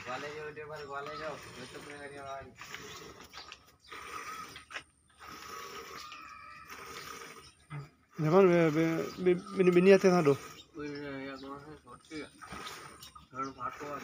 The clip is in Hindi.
वाले जाओ टेबल वाले जाओ ये तो अपने करने वाली जमान बिनी आते था दो कोई या कौन से छोटी है घर भागो आ